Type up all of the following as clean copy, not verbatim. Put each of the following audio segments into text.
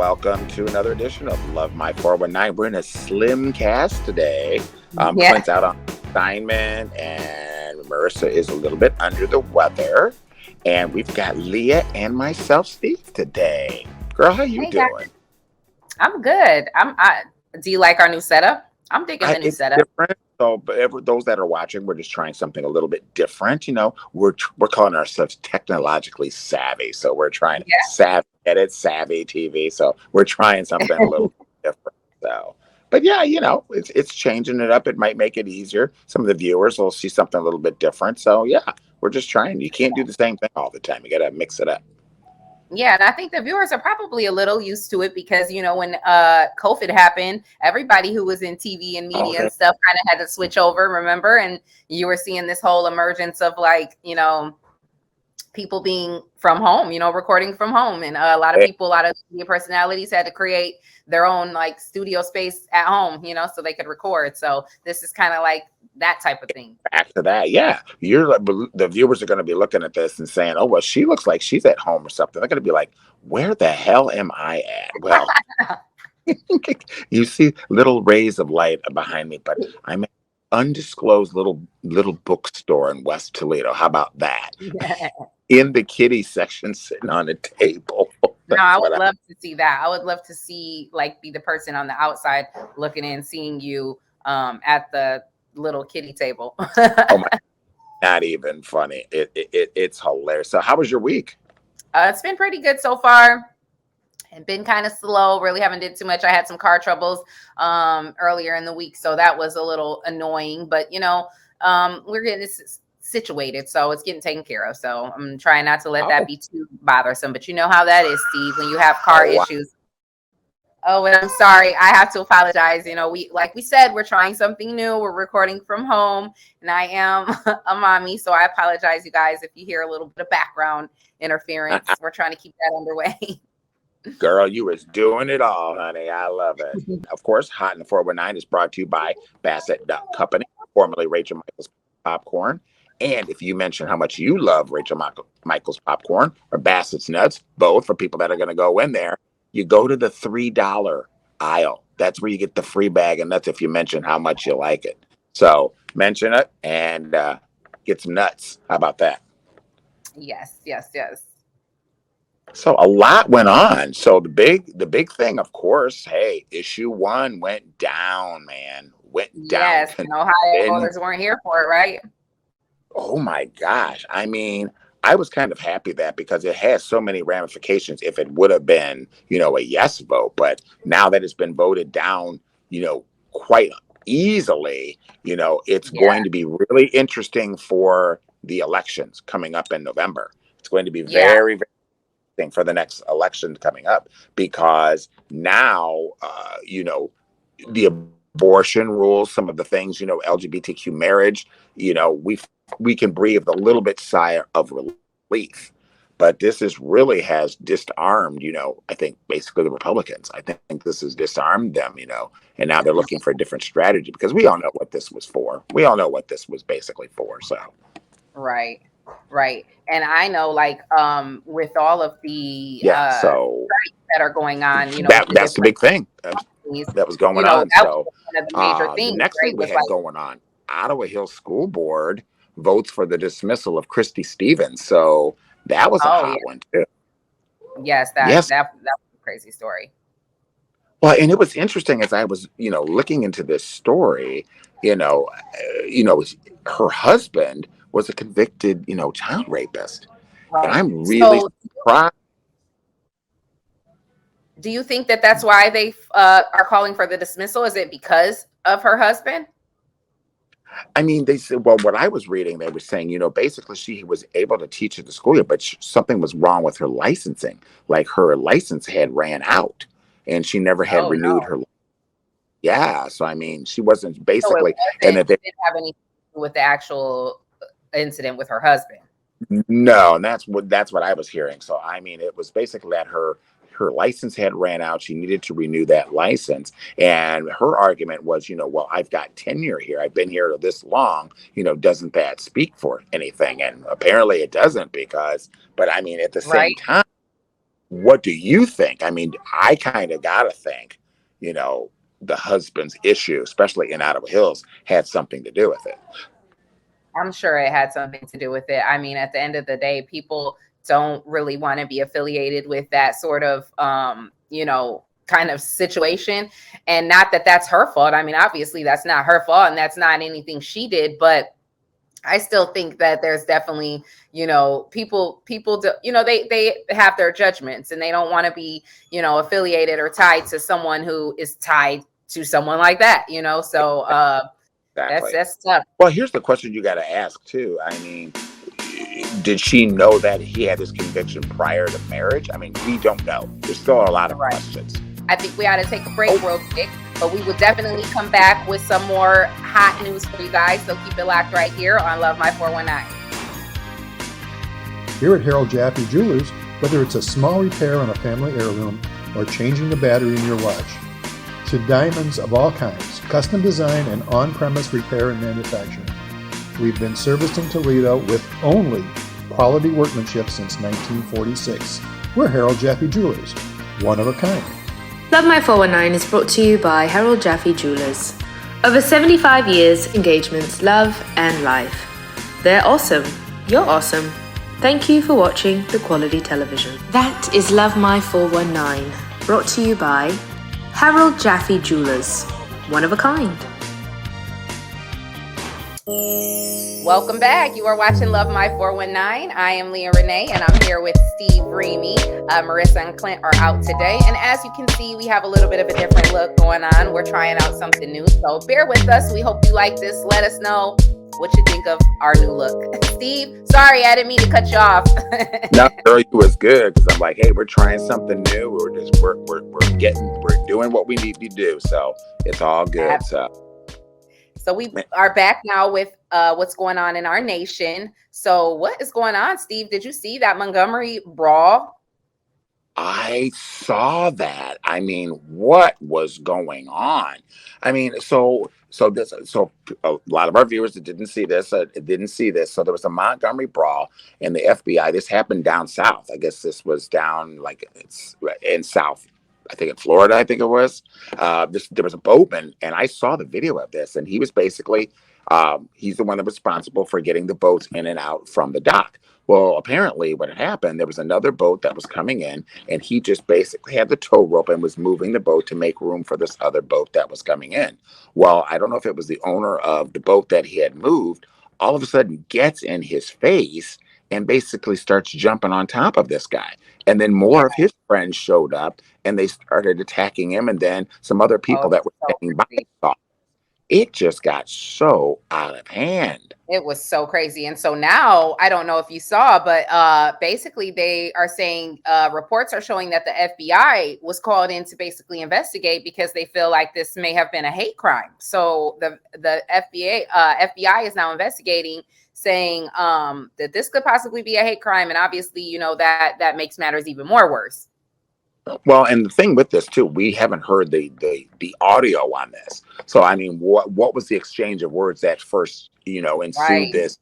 welcome to another edition of Love My 419. We're in a slim cast today. Yeah. Clint's out on assignment, and Marissa is a little bit under the weather. And we've got Leah and myself, Steve, today. Girl, how you Hey guys, doing? I'm good. Do you like our new setup? I'm digging the new It's setup. different. So, but those that are watching, we're just trying something a little bit different. We're calling ourselves technologically savvy. So we're trying Yeah. savvy edit, savvy TV. So we're trying something a little different. So, but yeah, it's changing it up. It might make it easier. Some of the viewers will see something a little bit different. So yeah, we're just trying. You can't do the same thing all the time. You got to mix it up. Yeah, and I think the viewers are probably a little used to it because when COVID happened, everybody who was in TV and media Okay. and stuff kind of had to switch over, remember? And you were seeing this whole emergence of people being from home, recording from home. And a lot of media personalities had to create their own like studio space at home, so they could record. So this is kind of like that type of thing. Back to that, yeah. The viewers are going to be looking at this and saying, "Oh, well, she looks like she's at home or something." They're going to be like, "Where the hell am I at?" Well, you see little rays of light behind me, but I'm at an undisclosed little bookstore in West Toledo. How about that? In the kitty section, sitting on a table. No, I would love to see that. I would love to see be the person on the outside looking in, seeing you at the little kitty table. Oh my, not even funny. It's hilarious. So how was your week? It's been pretty good so far. And been kind of slow. Really haven't did too much. I had some car troubles earlier in the week, so that was a little annoying. But we're getting this situated, so it's getting taken care of. So I'm trying not to let that be too bothersome. But you know how that is, Steve, when you have car issues. Oh, and I'm sorry. I have to apologize. Like we said, we're trying something new. We're recording from home, and I am a mommy, so I apologize, you guys, if you hear a little bit of background interference. We're trying to keep that underway. Girl, you was doing it all, honey. I love it. Of course, Hot in the 419 is brought to you by Bassett Duck Company, formerly Rachel Michaels Popcorn. And if you mention how much you love Rachel Michaels Popcorn or Bassett's Nuts, both for people that are going to go in there, you go to the $3 aisle. That's where you get the free bag of nuts if you mention how much you like it. So mention it and get some nuts. How about that? Yes. So a lot went on. So the big thing, of course, hey, issue 1 went down, man. Went down. Yes, and Ohio voters weren't here for it, right? Oh my gosh. I mean, I was kind of happy that because it has so many ramifications if it would have been, a yes vote. But now that it's been voted down, quite easily, it's going to be really interesting for the elections coming up in November. It's going to be very, very for the next election coming up because now the abortion rules, some of the things, LGBTQ marriage, we can breathe a little bit sigh of relief. But this has disarmed, I think basically the Republicans. I think this has disarmed them, and now they're looking for a different strategy because we all know what this was for. We all know what this was basically for. So right. And I know with all of the strikes that are going on, that's the big thing that was going on. So one of the major things, the next thing we had going on, Ottawa Hills School Board votes for the dismissal of Christy Stevens. So that was a hot one too. Yes, that was a crazy story. Well, and it was interesting as I was, looking into this story, her husband was a convicted, child rapist. Right. And I'm really surprised. Do you think that that's why they are calling for the dismissal? Is it because of her husband? I mean, they said, well, what I was reading, they were saying, basically she was able to teach at the school year, but something was wrong with her licensing. Like her license had ran out and she never had renewed her. Yeah. So, I mean, she wasn't basically. And that they didn't have anything to do with the actual incident with her husband. No. And that's what I was hearing. So, I mean, it was basically that her license had ran out. She needed to renew that license. And her argument was, well, I've got tenure here. I've been here this long. Doesn't that speak for anything? And apparently it doesn't but I mean, at the same time, what do you think? I mean, I kind of got to think, you know, the husband's issue, especially in Ottawa Hills, had something to do with it. I'm sure it had something to do with it. I mean, at the end of the day, people don't really want to be affiliated with that sort of, kind of situation. And not that that's her fault. I mean, obviously, that's not her fault and that's not anything she did. But I still think that there's definitely, people do, they have their judgments and they don't want to be, affiliated or tied to someone who is tied to someone like that, So Exactly. that's tough. Well, here's the question you got to ask too. I mean, did she know that he had this conviction prior to marriage? I mean, we don't know. There's still a lot of Right. questions. I think we ought to take a break Oh, real quick, but we will definitely come back with some more hot news for you guys. So keep it locked right here on Love My 419. Here at Harold Jaffe Jewelers, whether it's a small repair on a family heirloom or changing the battery in your watch, to diamonds of all kinds, custom design and on-premise repair and manufacturing. We've been servicing Toledo with only quality workmanship since 1946. We're Harold Jaffe Jewelers, one of a kind. Love My 419 is brought to you by Harold Jaffe Jewelers. Over 75 years, engagements, love and life. They're awesome. You're awesome. Thank you for watching the quality television. That is Love My 419, brought to you by Harold Jaffe Jewelers, one of a kind. Welcome back. You are watching Love My 419. I am Leah Renee, and I'm here with Steve Reamy. Marissa and Clint are out today. And as you can see, we have a little bit of a different look going on. We're trying out something new. So bear with us. We hope you like this. Let us know what you think of our new look. Steve, sorry, I didn't mean to cut you off. no, girl, you was good because I'm like, hey, we're trying something new. We're doing what we need to do. So it's all good. So we are back now with what's going on in our nation. So what is going on, Steve? Did you see that Montgomery brawl? I saw that. I mean, what was going on? I mean, so a lot of our viewers that didn't see this, So there was a Montgomery brawl in the FBI. This happened down south. I guess this was down like it's in South. I think in Florida. I think it was. There was a boatman, and I saw the video of this, and he was basically he's the one that was responsible for getting the boats in and out from the dock. Well, apparently, what had happened, there was another boat that was coming in, and he just basically had the tow rope and was moving the boat to make room for this other boat that was coming in. Well, I don't know if it was the owner of the boat that he had moved, all of a sudden gets in his face and basically starts jumping on top of this guy. And then more of his friends showed up and they started attacking him. And then some other people that were standing by saw. It just got so out of hand. It was so crazy. And so now, I don't know if you saw, but basically they are saying reports are showing that the FBI was called in to basically investigate because they feel like this may have been a hate crime. So the FBI is now investigating, saying that this could possibly be a hate crime. And obviously, that makes matters even more worse. Well, and the thing with this too, we haven't heard the audio on this. So I mean, what was the exchange of words that first, ensued this?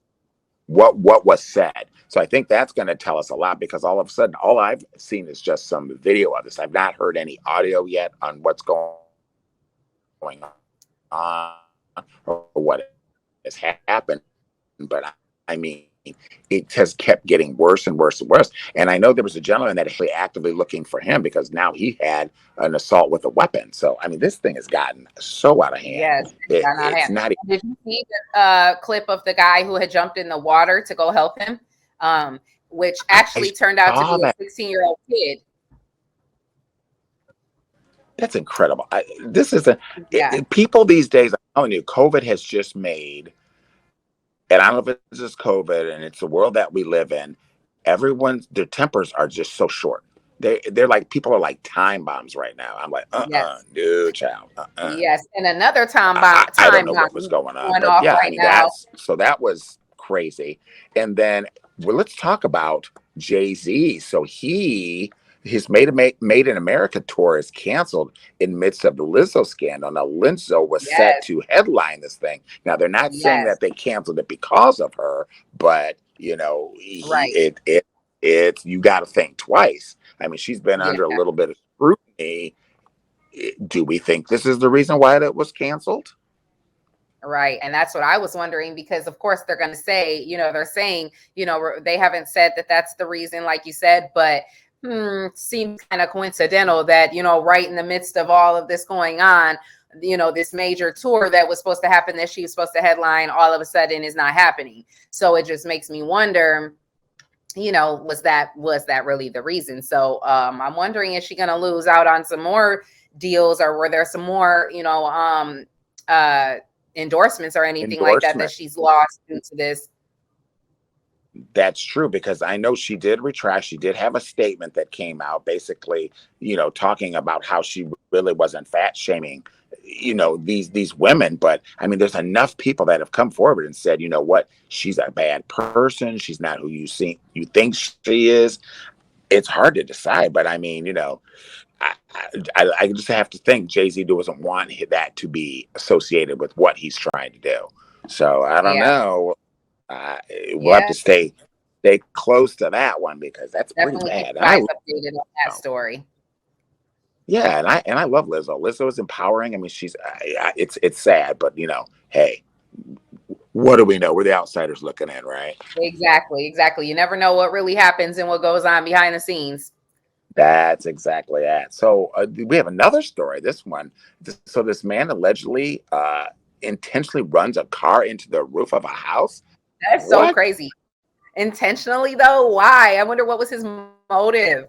What was said? So I think that's going to tell us a lot because all of a sudden, all I've seen is just some video of this. I've not heard any audio yet on what's going on or what has happened. But I mean, it has kept getting worse and worse and worse. And I know there was a gentleman that actually actively looking for him because now he had an assault with a weapon. So, I mean, this thing has gotten so out of hand. Yes. It's not even. Did you see the clip of the guy who had jumped in the water to go help him? Which actually turned out to be a 16-year-old kid. That's incredible. People these days, I'm telling you, COVID has just made, and I don't know if it's just COVID and it's the world that we live in, their tempers are just so short. They're like, people are like time bombs right now. I'm like, no, child. Yes, and another time bomb. I don't know what was going on, but yeah, I mean, that was crazy. And then, well, let's talk about Jay-Z. So his Made in America tour is canceled in midst of the Lizzo scandal. Now, Lizzo was set to headline this thing. Now, they're not saying that they canceled it because of her, but you got to think twice. I mean, she's been Yeah. under a little bit of scrutiny. Do we think this is the reason why it was canceled? Right. And that's what I was wondering, because of course they're going to say, they're saying, they haven't said that that's the reason, like you said, but seems kind of coincidental that, right in the midst of all of this going on, this major tour that was supposed to happen, that she was supposed to headline, all of a sudden is not happening. So it just makes me wonder, was that really the reason? So I'm wondering, is she going to lose out on some more deals, or were there some more, endorsements or anything like that she's lost due to this? That's true, because I know she did retract. She did have a statement that came out basically, talking about how she really wasn't fat shaming, these women. But I mean, there's enough people that have come forward and said, you know what, she's a bad person. She's not who you think she is. It's hard to decide, but I mean, I just have to think Jay-Z doesn't want that to be associated with what he's trying to do. So I don't know. We'll have to stay close to that one, because that's definitely pretty bad. Guys updated on that story. Yeah, and I love Lizzo. Lizzo is empowering. I mean, it's sad, but hey, what do we know? We're the outsiders looking in, right? Exactly. You never know what really happens and what goes on behind the scenes. That's exactly that. So we have another story. This one. So this man allegedly intentionally runs a car into the roof of a house. That's so crazy. Intentionally, though? Why? I wonder what was his motive.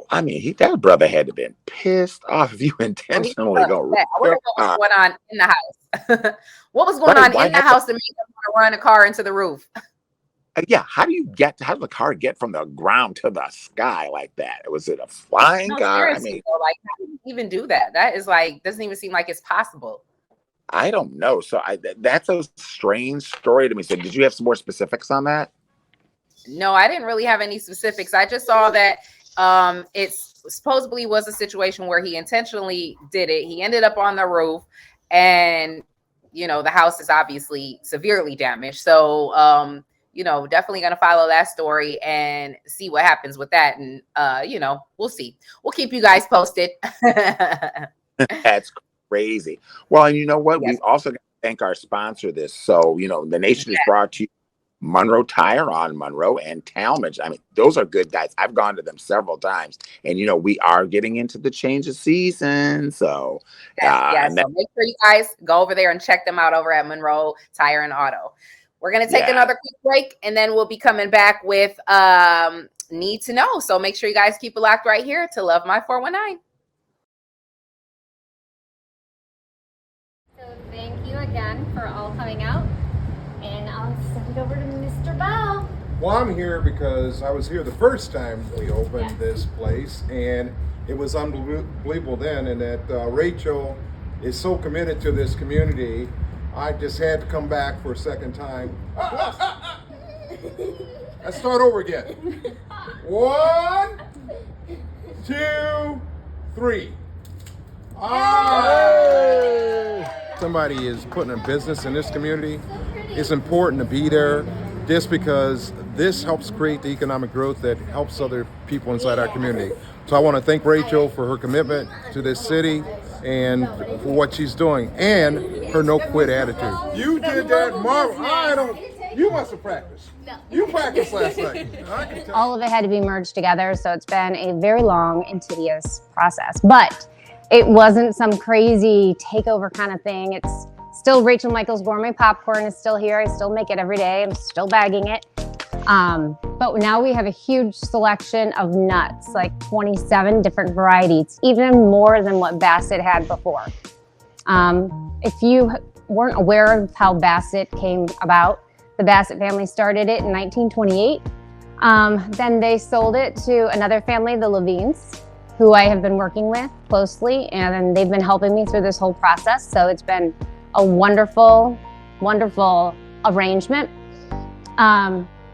I mean, that brother had to have been pissed off if you intentionally go. I wonder what was going on in the house. What was going on in the house to make him want to run a car into the roof? Yeah, how did the car get from the ground to the sky like that? Was it a flying car? I mean, how do you even do that? That is doesn't even seem like it's possible. I don't know. So that's a strange story to me. So did you have some more specifics on that? No, I didn't really have any specifics. I just saw that it supposedly was a situation where he intentionally did it. He ended up on the roof, and the house is obviously severely damaged. So definitely going to follow that story and see what happens with that. And we'll see. We'll keep you guys posted. That's crazy. Well, and you know what? Yes. We've also got to thank our sponsor this. So, the nation is brought to you Monroe Tire on Monroe and Talmadge. I mean, those are good guys. I've gone to them several times, and we are getting into the change of season. So, so make sure you guys go over there and check them out over at Monroe Tire and Auto. We're going to take another quick break, and then we'll be coming back with Need to Know. So make sure you guys keep it locked right here to Love My 419. So thank you again for all coming out, and I'll send it over to Mr. Bell. Well, I'm here because I was here the first time we opened this place, and it was unbelievable then, and that Rachel is so committed to this community. I just had to come back for a second time. Let's start over again. 1, 2, 3. Somebody is putting a business in this community. It's important to be there just because this helps create the economic growth that helps other people inside our community. So I want to thank Rachel for her commitment to this city and for what she's doing, and her no-quit attitude. You did that, Marvel. You must have practiced. You practiced last night. All of it had to be merged together, so it's been a very long and tedious process. But it wasn't some crazy takeover kind of thing. It's still Rachel Michaels Gourmet Popcorn is still here. I still make it every day. I'm still bagging it. But now we have a huge selection of nuts, like 27 different varieties, even more than what Bassett had before. If you weren't aware of how Bassett came about, the Bassett family started it in 1928. Then they sold it to another family, the Levines, who I have been working with closely, and they've been helping me through this whole process. So it's been a wonderful, wonderful arrangement.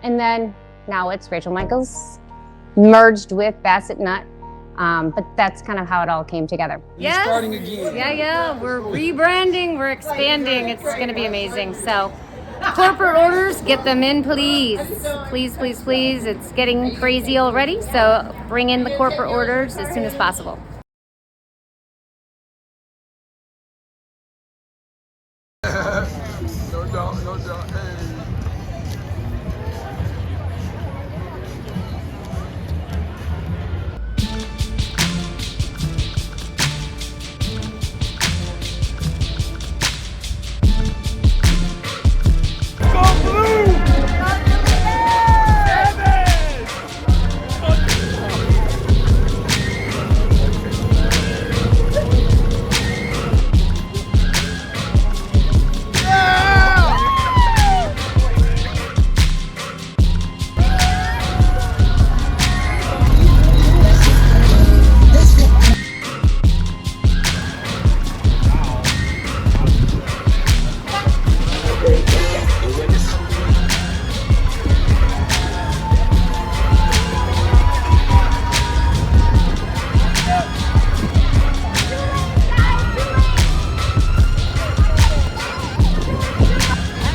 And then now it's Rachel Michaels merged with Bassett Nut. But that's kind of how it all came together. Yes. Starting again. Yeah. We're rebranding, we're expanding. It's going to be amazing. So corporate orders, get them in, please. Please, please, please. It's getting crazy already, so bring in the corporate orders as soon as possible. No doubt, no doubt. Hey.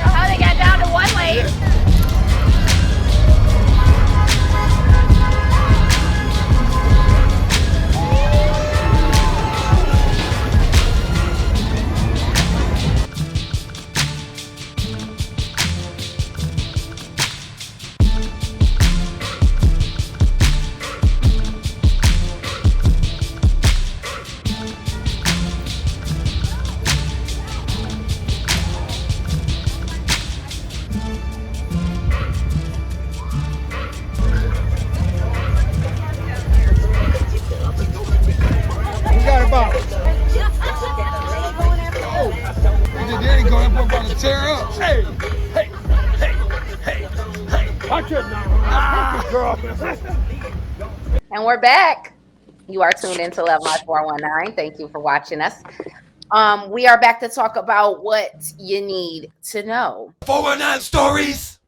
How they got down to one lane? We got about. There you go. That boy about to tear up. Hey, hey, hey, hey, hey. Watch it now. Girl. And we're back. You are tuned into Love My 419. Thank you for watching us. We are back to talk about what you need to know. 419 stories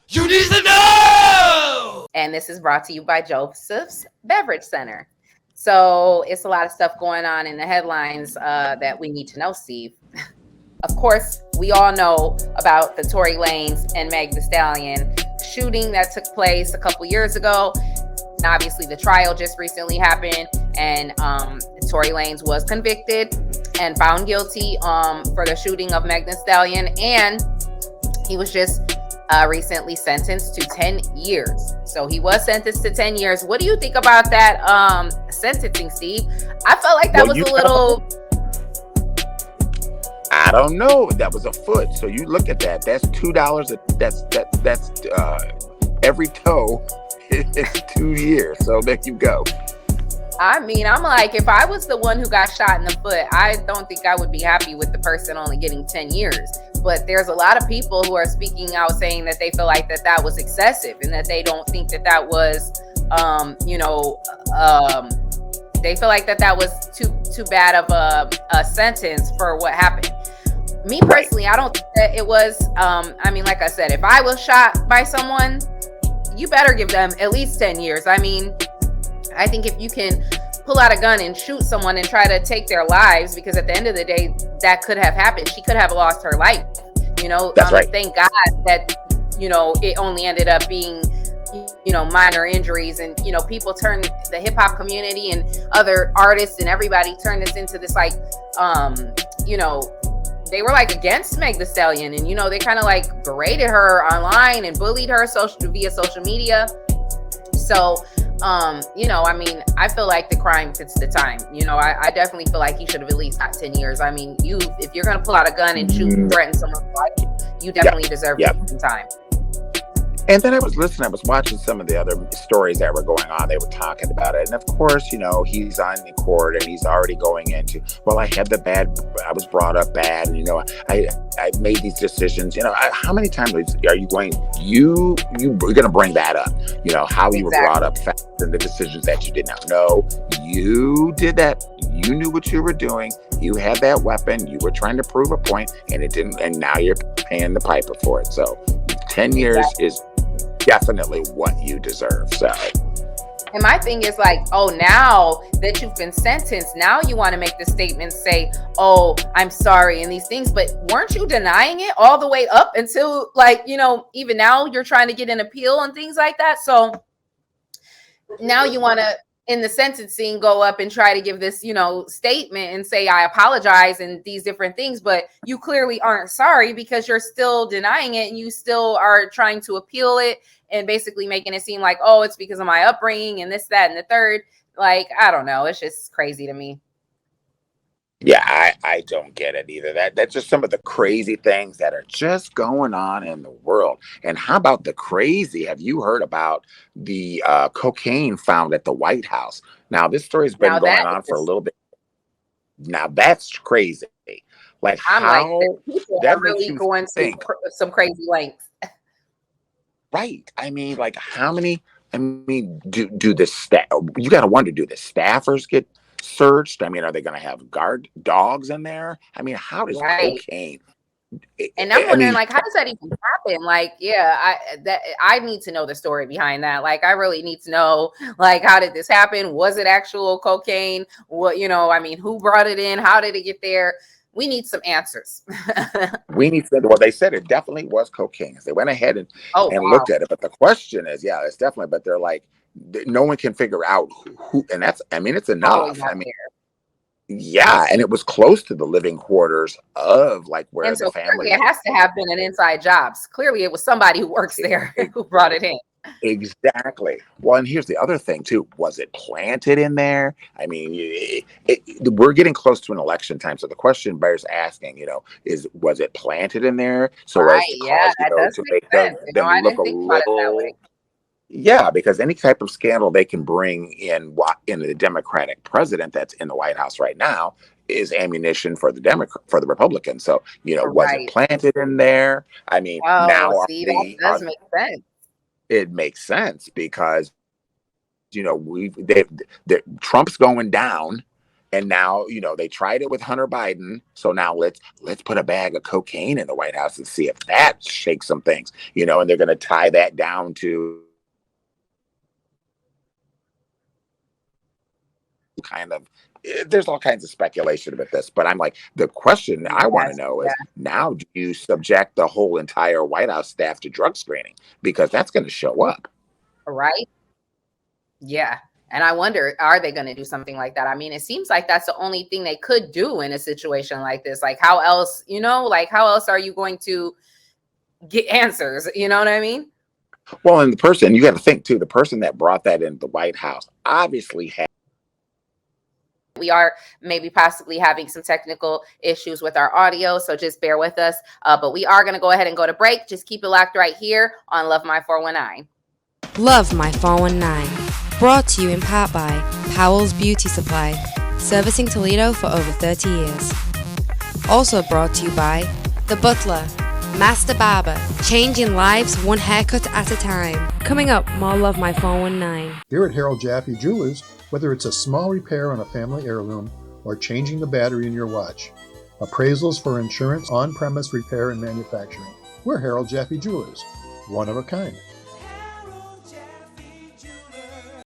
you need to know. And this is brought to you by Joseph's Beverage Center. So it's a lot of stuff going on in the headlines that we need to know, Steve. Of course, we all know about the Tory Lanez and Meg Thee Stallion shooting that took place a couple years ago. And obviously, the trial just recently happened, and Tory Lanez was convicted and found guilty for the shooting of Meg Thee Stallion, and he was just recently sentenced to 10 years. So he was sentenced to 10 years. What do you think about that sentencing, Steve? I felt like that was a little... I don't know. That was a foot. So you look at that. That's $2. That's every toe is 2 years. So there you go. I mean, I'm like, if I was the one who got shot in the foot, I don't think I would be happy with the person only getting 10 years. But there's a lot of people who are speaking out saying that they feel like that was excessive, and that they don't think that was, they feel like that was too bad of a sentence for what happened. Me personally, I don't think that it was. I mean, like I said, if I was shot by someone, you better give them at least 10 years. I mean, I think if you can pull out a gun and shoot someone and try to take their lives, because at the end of the day, that could have happened. She could have lost her life. That's right. Thank God that, it only ended up being, minor injuries, and, people turned the hip hop community and other artists and everybody turned this into this, like, they were like against Meg Thee Stallion, and, they kind of like berated her online and bullied her via social media. So, I mean, I feel like the crime fits the time. I definitely feel like he should have at least got 10 years. I mean, if you're going to pull out a gun and shoot and threaten someone's life, you definitely deserve some time. And then I was watching some of the other stories that were going on. They were talking about it. And of course, he's on the court and he's already going into, well, I was brought up bad. And, I made these decisions. How many times are you going, you're going to bring that up? How you were brought up fast and the decisions that you did not know. You did that. You knew what you were doing. You had that weapon. You were trying to prove a point, and it didn't. And now you're paying the piper for it. So 10 years is definitely what you deserve. So And my thing is like, oh, now that you've been sentenced, now you want to make the statement, say, oh, I'm sorry, and these things. But weren't you denying it all the way up until, like, even now you're trying to get an appeal and things like that? So now you want to, in the sentencing, go up and try to give this, statement and say, I apologize and these different things, but you clearly aren't sorry because you're still denying it and you still are trying to appeal it and basically making it seem like, oh, it's because of my upbringing and this, that, and the third. Like, I don't know. It's just crazy to me. Yeah, I don't get it either. That's just some of the crazy things that are just going on in the world. And how about the crazy? Have you heard about the cocaine found at the White House? Now, this story's been Now going that on for a is, little bit. Now, that's crazy. Like I'm like, how people are that makes really you going to think, some crazy lengths. right? I mean, like how many? I mean, do the staff? You got to wonder, do the staffers get searched? I mean, are they going to have guard dogs in there? I mean, how does Right. cocaine? And I'm I wondering, mean, like, how does that even happen? Like, yeah, I need to know the story behind that. Like, I really need to know, like, how did this happen? Was it actual cocaine? What, I mean, who brought it in? How did it get there? We need some answers. we need to. Well, they said it definitely was cocaine. They went ahead Oh, and wow. looked at it, but the question is, yeah, it's definitely. But they're like, no one can figure out who, and that's. I mean, it's How we enough. got I mean, there. yeah, and it was close to the living quarters of like where And the so family clearly it was. has to have been an inside job. Clearly it was somebody who works there who brought it in. Exactly. Well, and here's the other thing too. Was it planted in there? I mean, we're getting close to an election time, so the question bears asking, was it planted in there so as Right. to Yeah, cause, that does to make make sense. them I look didn't a think about it that little. way. Yeah, because any type of scandal they can bring in the Democratic president that's in the White House right now is ammunition for the Republicans. So, was it Right. planted in there? I mean, Oh, now see, that does make sense. it makes sense because Trump's going down, and now they tried it with Hunter Biden. So now let's put a bag of cocaine in the White House and see if that shakes some things. And they're going to tie that down to kind of. There's all kinds of speculation about this, but I'm like, the question I want to Yes. know Yeah. is, now do you subject the whole entire White House staff to drug screening, because that's going to show up. Right. Yeah. And I wonder, are they going to do something like that? I mean, it seems like that's the only thing they could do in a situation like this. Like, how else, how else are you going to get answers? You know what I mean? Well, and you got to think too, the person that brought that into the White House obviously had. We are maybe possibly having some technical issues with our audio, so just bear with us. But we are going to go ahead and go to break. Just keep it locked right here on Love My 419. Love My 419. Brought to you in part by Powell's Beauty Supply, servicing Toledo for over 30 years. Also brought to you by The Butler, Master Barber, changing lives one haircut at a time. Coming up, more Love My 419. Here at Harold Jaffe Jewelers, whether it's a small repair on a family heirloom or changing the battery in your watch, appraisals for insurance, on-premise repair and manufacturing, we're Harold Jaffe Jewelers, one of a kind.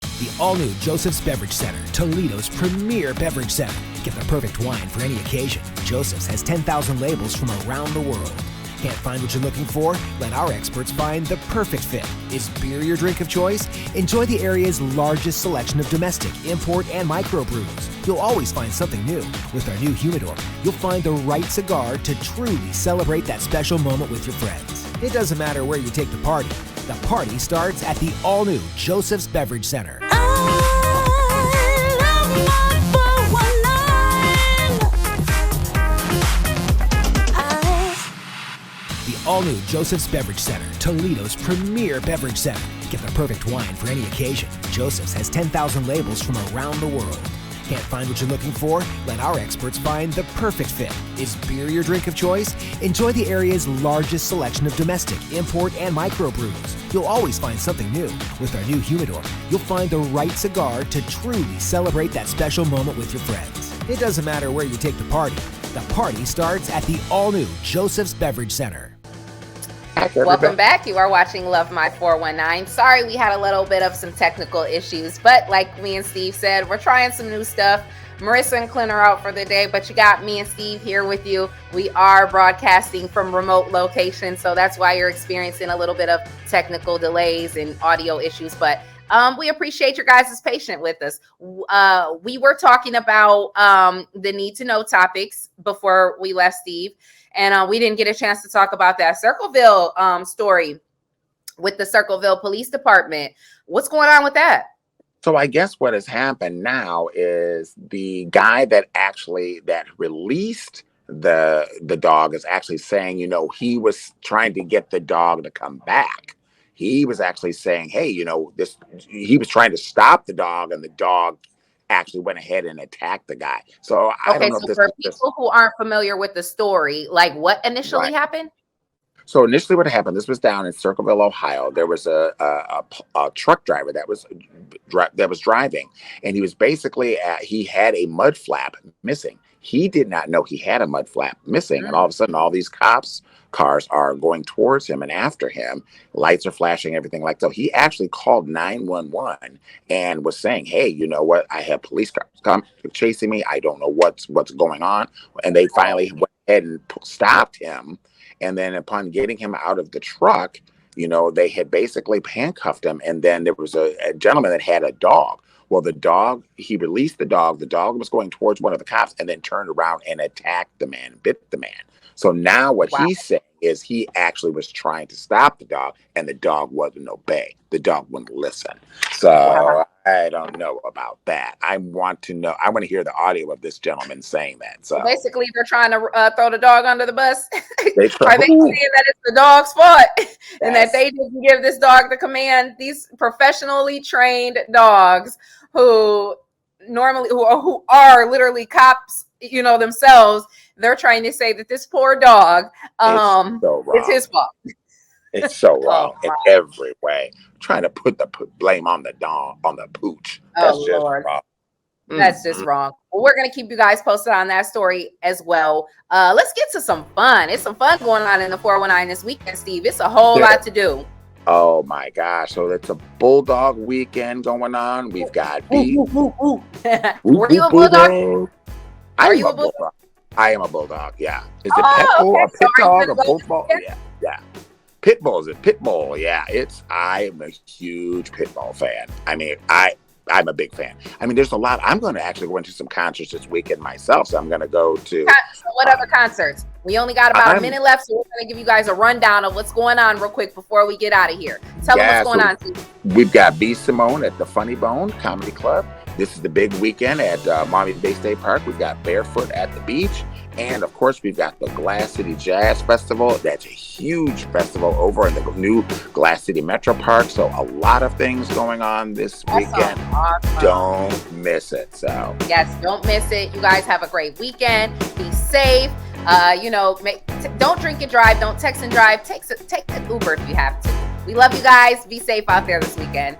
The all-new Joseph's Beverage Center, Toledo's premier beverage center. Get the perfect wine for any occasion. Joseph's has 10,000 labels from around the world. Can't find what you're looking for? Let our experts find the perfect fit. Is beer your drink of choice? Enjoy the area's largest selection of domestic, import, and microbrews. You'll always find something new. With our new humidor, you'll find the right cigar to truly celebrate that special moment with your friends. It doesn't matter where you take the party. The party starts at the all-new Joseph's Beverage Center. The all-new Joseph's Beverage Center, Toledo's premier beverage center. Get the perfect wine for any occasion. Joseph's has 10,000 labels from around the world. Can't find what you're looking for? Let our experts find the perfect fit. Is beer your drink of choice? Enjoy the area's largest selection of domestic, import, and microbrews. You'll always find something new. With our new humidor, you'll find the right cigar to truly celebrate that special moment with your friends. It doesn't matter where you take the party. The party starts at the all-new Joseph's Beverage Center. Welcome back. You are watching Love My 419. Sorry, we had a little bit of some technical issues, but like me and Steve said, we're trying some new stuff. Marissa and Clint are out for the day, but you got me and Steve here with you. We are broadcasting from remote locations, so that's why you're experiencing a little bit of technical delays and audio issues, but we appreciate your guys' patience with us. We were talking about the need to know topics before we left Steve, and we didn't get a chance to talk about that Circleville story with the Circleville Police Department. What's going on with that? So I guess what has happened now is the guy that released the dog is actually saying, he was trying to get the dog to come back. He was actually saying, hey, he was trying to stop the dog, and the dog actually went ahead and attacked the guy. So I don't know if this for people who aren't familiar with the story, like what initially happened? So initially what happened, this was down in Circleville, Ohio. There was a truck driver that was driving, and he was basically he had a mud flap missing. He did not know he had a mud flap missing. And all of a sudden, all these cars are going towards him and after him. Lights are flashing, everything like that. So he actually called 911 and was saying, hey, you know what? I have police cars chasing me. I don't know what's going on. And they finally went ahead and stopped him. And then upon getting him out of the truck, they had basically handcuffed him. And then there was a gentleman that had a dog. Well, he released the dog. The dog was going towards one of the cops and then turned around and attacked the man, bit the man. So now what he's saying is he actually was trying to stop the dog, and the dog wouldn't obey. The dog wouldn't listen. So I don't know about that. I want to hear the audio of this gentleman saying that. So basically, they're trying to throw the dog under the bus. Are they saying that it's the dog's fault and that they didn't give this dog the command? These professionally trained dogs who are literally cops, themselves, they're trying to say that this poor dog, it's his fault. It's so wrong in every way. Trying to put the blame on the dog, on the pooch. That's just wrong. That's just wrong. Well, we're going to keep you guys posted on that story as well. Let's get to some fun. It's some fun going on in the 419 this weekend, Steve. It's a whole lot to do. Oh my gosh. So it's a Bulldog weekend going on. We've got Were you a Bulldog? Are you a Bulldog? I am a Bulldog, yeah. Is it pet bull or pit dog or Bulldog? Yeah. Pit bull, is it pit bull? Yeah, I am a huge pit bull fan. I mean, I'm a big fan. I mean, there's a lot. I'm going to actually go into some concerts this weekend myself. So I'm going to go to what other concerts? We only got about a minute left, so we're going to give you guys a rundown of what's going on real quick before we get out of here. Tell them what's going on, Steve. We've got B. Simone at the Funny Bone Comedy Club. This is the big weekend at Maumee Bay State Park. We've got Barefoot at the beach. And, of course, we've got the Glass City Jazz Festival. That's a huge festival over in the new Glass City Metro Park. So a lot of things going on this weekend. Awesome. Don't miss it. So yes, don't miss it. You guys have a great weekend. Be safe. Don't drink and drive. Don't text and drive. Take an Uber if you have to. We love you guys. Be safe out there this weekend.